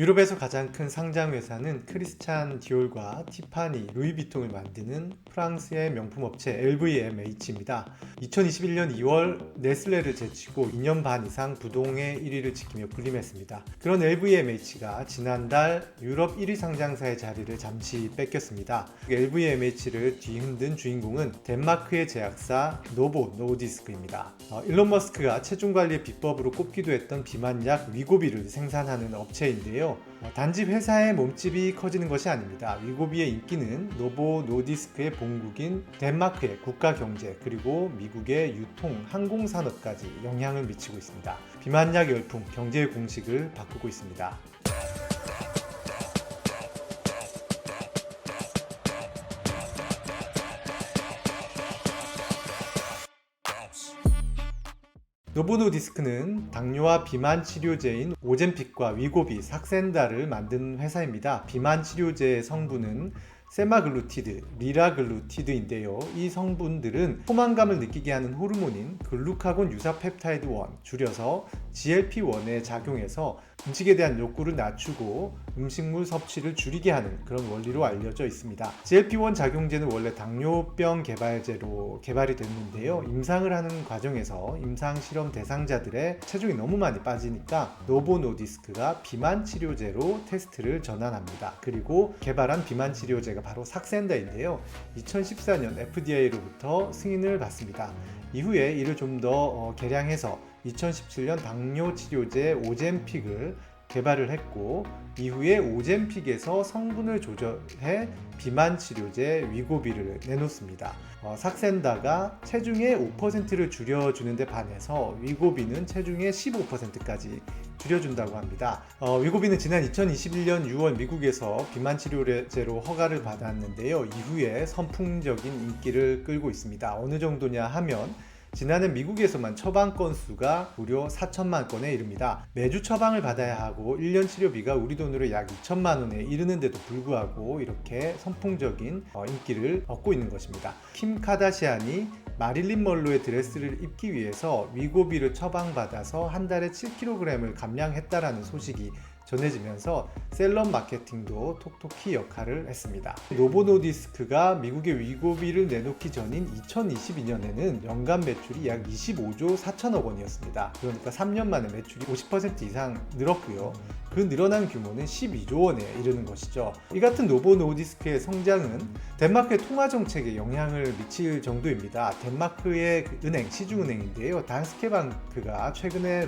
유럽에서 가장 큰 상장 회사는 크리스찬 디올과 티파니, 루이비통을 만드는 프랑스의 명품 업체 LVMH입니다. 2021년 2월 네슬레를 제치고 2년 반 이상 부동의 1위를 지키며 군림했습니다. 그런 LVMH가 지난달 유럽 1위 상장사의 자리를 잠시 뺏겼습니다. LVMH를 뒤흔든 주인공은 덴마크의 제약사 노보 노디스크입니다. 일론 머스크가 체중 관리의 비법으로 꼽기도 했던 비만약 위고비를 생산하는 업체인데요. 단지 회사의 몸집이 커지는 것이 아닙니다. 위고비의 인기는 노보 노디스크의 본국인 덴마크의 국가 경제 그리고 미국의 유통, 항공산업까지 영향을 미치고 있습니다. 비만약 열풍, 경제의 공식을 바꾸고 있습니다. 노보노디스크는 당뇨와 비만 치료제인 오젬픽과 위고비, 삭센다를 만든 회사입니다. 비만 치료제의 성분은 세마글루티드, 리라글루티드인데요. 이 성분들은 포만감을 느끼게 하는 호르몬인 글루카곤 유사 펩타이드 1, 줄여서 GLP-1에 작용해서 음식에 대한 욕구를 낮추고 음식물 섭취를 줄이게 하는 그런 원리로 알려져 있습니다. GLP-1 작용제는 원래 당뇨병 개발제로 개발이 됐는데요. 임상을 하는 과정에서 임상 실험 대상자들의 체중이 너무 많이 빠지니까 노보노디스크가 비만 치료제로 테스트를 전환합니다. 그리고 개발한 비만 치료제가 바로 삭센다인데요. 2014년 FDA로부터 승인을 받습니다. 이후에 이를 좀 더 개량해서 2017년 당뇨 치료제 오젬픽을 개발을 했고, 이후에 오젬픽에서 성분을 조절해 비만 치료제 위고비를 내놓습니다. 삭센다가 체중의 5%를 줄여주는 데 반해서 위고비는 체중의 15%까지 줄여준다고 합니다. 위고비는 지난 2021년 6월 미국에서 비만 치료제로 허가를 받았는데요. 이후에 선풍적인 인기를 끌고 있습니다. 어느 정도냐 하면 지난해 미국에서만 처방 건수가 무려 4천만 건에 이릅니다. 매주 처방을 받아야 하고 1년 치료비가 우리 돈으로 약 2천만 원에 이르는데도 불구하고 이렇게 선풍적인 인기를 얻고 있는 것입니다. 킴 카다시안이 마릴린 먼로의 드레스를 입기 위해서 위고비를 처방받아서 한 달에 7kg을 감량했다라는 소식이 전해지면서 셀럽 마케팅도 톡톡히 역할을 했습니다. 노보노디스크가 미국의 위고비를 내놓기 전인 2022년에는 연간 매출이 약 25조 4천억 원이었습니다. 그러니까 3년 만에 매출이 50% 이상 늘었고요. 그 늘어난 규모는 12조 원에 이르는 것이죠. 이 같은 노보노디스크의 성장은 덴마크의 통화 정책에 영향을 미칠 정도입니다. 덴마크의 은행, 시중은행인데요. 단스케방크가 최근에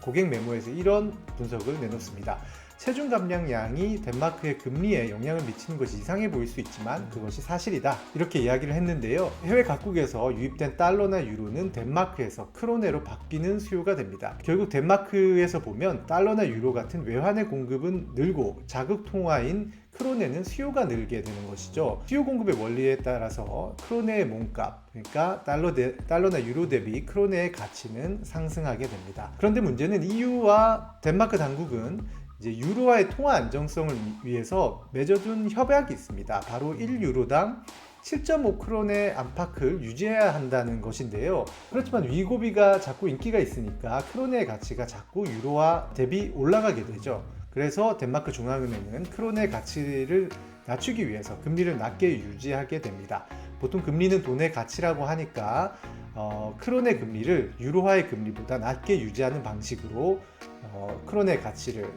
고객 메모에서 이런 분석을 내놓습니다. 체중 감량량이 덴마크의 금리에 영향을 미치는 것이 이상해 보일 수 있지만 그것이 사실이다, 이렇게 이야기를 했는데요. 해외 각국에서 유입된 달러나 유로는 덴마크에서 크로네로 바뀌는 수요가 됩니다. 결국 덴마크에서 보면 달러나 유로 같은 외환의 공급은 늘고 자국 통화인 크로네는 수요가 늘게 되는 것이죠. 수요 공급의 원리에 따라서 크로네의 몸값, 그러니까 달러나 유로 대비 크로네의 가치는 상승하게 됩니다. 그런데 문제는 EU와 덴마크 당국은 이제 유로와의 통화 안정성을 위해서 맺어둔 협약이 있습니다. 바로 1유로당 7.5크론의 안팎을 유지해야 한다는 것인데요. 그렇지만 위고비가 자꾸 인기가 있으니까 크론의 가치가 자꾸 유로화 대비 올라가게 되죠. 그래서 덴마크 중앙은행은 크론의 가치를 낮추기 위해서 금리를 낮게 유지하게 됩니다. 보통 금리는 돈의 가치라고 하니까 크론의 금리를 유로화의 금리보다 낮게 유지하는 방식으로 크론의 가치를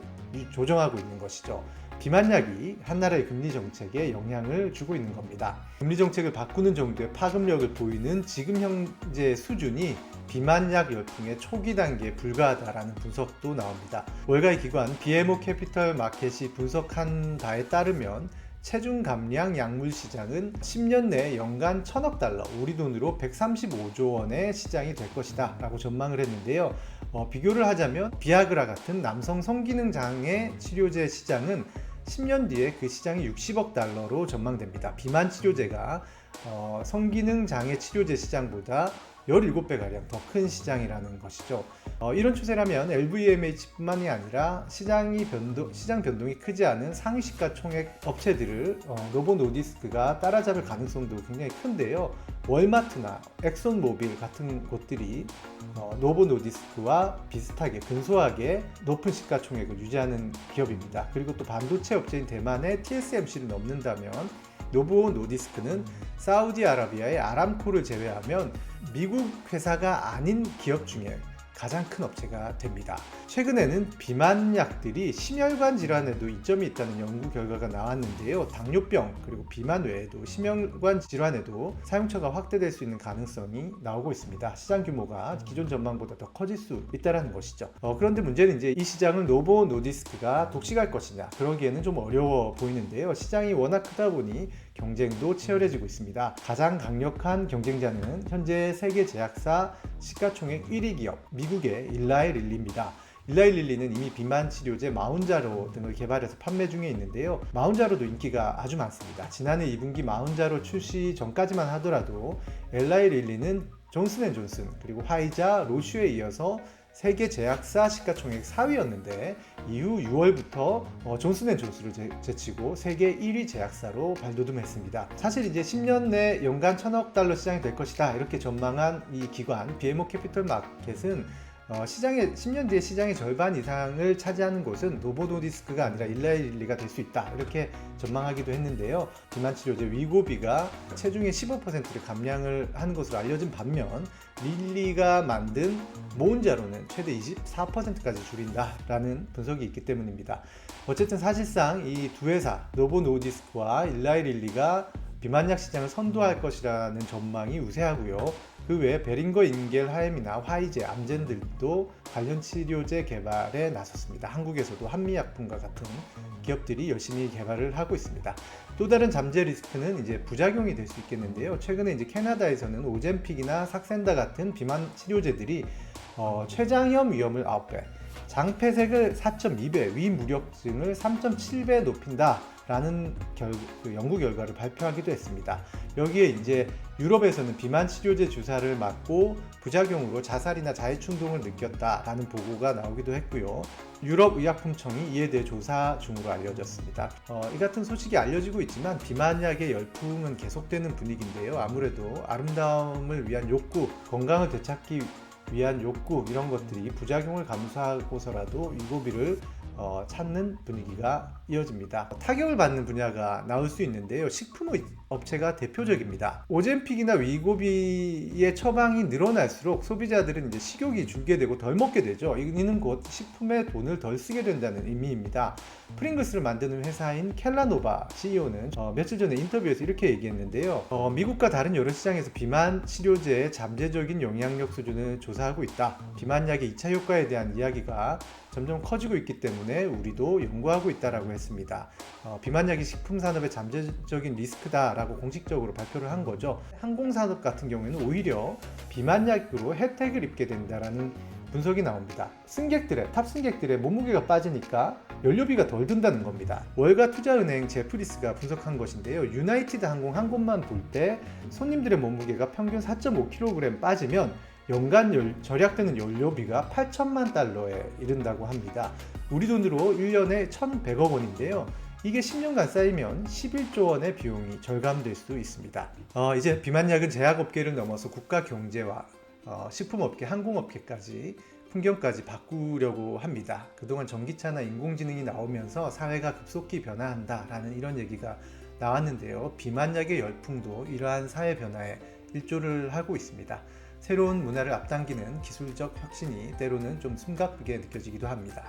조정하고 있는 것이죠. 비만약이 한 나라의 금리 정책에 영향을 주고 있는 겁니다. 금리 정책을 바꾸는 정도의 파급력을 보이는 지금 현재 수준이 비만약 열풍의 초기 단계에 불과하다라는 분석도 나옵니다. 월가의 기관 BMO 캐피털 마켓이 분석한 바에 따르면 체중 감량 약물 시장은 10년 내에 연간 1,000억 달러, 우리 돈으로 135조 원의 시장이 될 것이다 라고 전망을 했는데요. 비교를 하자면 비아그라 같은 남성 성기능 장애 치료제 시장은 10년 뒤에 그 시장이 60억 달러로 전망됩니다. 비만 치료제가 성기능 장애 치료제 시장보다 17배가량 더 큰 시장이라는 것이죠. 이런 추세라면 LVMH뿐만이 아니라 시장 변동이 크지 않은 상위 시가총액 업체들을 노보 노디스크가 따라잡을 가능성도 굉장히 큰데요. 월마트나 엑손모빌 같은 곳들이 노보 노디스크와 비슷하게 근소하게 높은 시가총액을 유지하는 기업입니다. 그리고 또 반도체 업체인 대만의 TSMC를 넘는다면 노보 노디스크는 사우디아라비아의 아람코를 제외하면 미국 회사가 아닌 기업 중에 가장 큰 업체가 됩니다. 최근에는 비만약들이 심혈관 질환에도 이점이 있다는 연구 결과가 나왔는데요. 당뇨병 그리고 비만 외에도 심혈관 질환에도 사용처가 확대될 수 있는 가능성이 나오고 있습니다. 시장 규모가 기존 전망보다 더 커질 수 있다는 것이죠. 그런데 문제는 이제 이 시장을 노보 노디스크가 독식할 것이냐, 그러기에는 좀 어려워 보이는데요. 시장이 워낙 크다 보니 경쟁도 치열해지고 있습니다. 가장 강력한 경쟁자는 현재 세계 제약사 시가총액 1위 기업 미국의 일라이 릴리입니다. 일라이 릴리는 이미 비만 치료제 마운자로 등을 개발해서 판매 중에 있는데요. 마운자로도 인기가 아주 많습니다. 지난해 2분기 마운자로 출시 전까지만 하더라도 일라이 릴리는 존슨앤존슨 그리고 화이자, 로슈에 이어서 세계 제약사 시가총액 4위였는데 이후 6월부터 존슨앤존슨을 제치고 세계 1위 제약사로 발돋움했습니다. 사실 이제 10년 내 연간 1,000억 달러 시장이 될 것이다 이렇게 전망한 이 기관 BMO 캐피털 마켓은 10년 뒤에 시장의 절반 이상을 차지하는 곳은 노보 노디스크가 아니라 일라이 릴리가 될 수 있다 이렇게 전망하기도 했는데요. 비만 치료제 위고비가 체중의 15%를 감량을 한 것으로 알려진 반면 릴리가 만든 모운자로는 최대 24%까지 줄인다라는 분석이 있기 때문입니다. 어쨌든 사실상 이 두 회사 노보 노디스크와 일라이 릴리가 비만약 시장을 선도할 것이라는 전망이 우세하고요. 그 외에 베링거 인겔하임이나 화이제, 암젠들도 관련 치료제 개발에 나섰습니다. 한국에서도 한미약품과 같은 기업들이 열심히 개발을 하고 있습니다. 또 다른 잠재 리스크는 이제 부작용이 될 수 있겠는데요. 최근에 이제 캐나다에서는 오젬픽이나 삭센다 같은 비만 치료제들이 췌장염 위험을 9배, 장폐색을 4.2배, 위무력증을 3.7배 높인다라는 연구 결과를 발표하기도 했습니다. 여기에 이제 유럽에서는 비만 치료제 주사를 맞고 부작용으로 자살이나 자해충동을 느꼈다라는 보고가 나오기도 했고요. 유럽의약품청이 이에 대해 조사 중으로 알려졌습니다. 이 같은 소식이 알려지고 있지만 비만약의 열풍은 계속되는 분위기인데요. 아무래도 아름다움을 위한 욕구, 건강을 되찾기 위한 욕구 이런 것들이 부작용을 감수하고서라도 위고비를 찾는 분위기가 이어집니다. 타격을 받는 분야가 나올 수 있는데요. 식품 업체가 대표적입니다. 오젬픽이나 위고비의 처방이 늘어날수록 소비자들은 이제 식욕이 줄게 되고 덜 먹게 되죠. 이는 곧 식품에 돈을 덜 쓰게 된다는 의미입니다. 프링글스를 만드는 회사인 켈라노바 CEO는 며칠 전에 인터뷰에서 이렇게 얘기했는데요. 미국과 다른 여러 시장에서 비만 치료제의 잠재적인 영향력 수준을 조사하고 있다. 비만약의 2차 효과에 대한 이야기가 점점 커지고 있기 때문에 우리도 연구하고 있다라고 했습니다. 비만약이 식품산업의 잠재적인 리스크다라고 공식적으로 발표를 한 거죠. 항공산업 같은 경우에는 오히려 비만약으로 혜택을 입게 된다라는 분석이 나옵니다. 탑 승객들의 몸무게가 빠지니까 연료비가 덜 든다는 겁니다. 월가 투자은행 제프리스가 분석한 것인데요. 유나이티드 항공 한 곳만 볼 때 손님들의 몸무게가 평균 4.5kg 빠지면 연간 절약되는 연료비가 8천만 달러에 이른다고 합니다. 우리 돈으로 1년에 1,100억 원인데요. 이게 10년간 쌓이면 11조 원의 비용이 절감될 수 있습니다. 이제 비만약은 제약업계를 넘어서 국가 경제와 식품업계, 항공업계까지 풍경까지 바꾸려고 합니다. 그동안 전기차나 인공지능이 나오면서 사회가 급속히 변화한다라는 이런 얘기가 나왔는데요. 비만약의 열풍도 이러한 사회 변화에 일조를 하고 있습니다. 새로운 문화를 앞당기는 기술적 혁신이 때로는 좀 숨가쁘게 느껴지기도 합니다.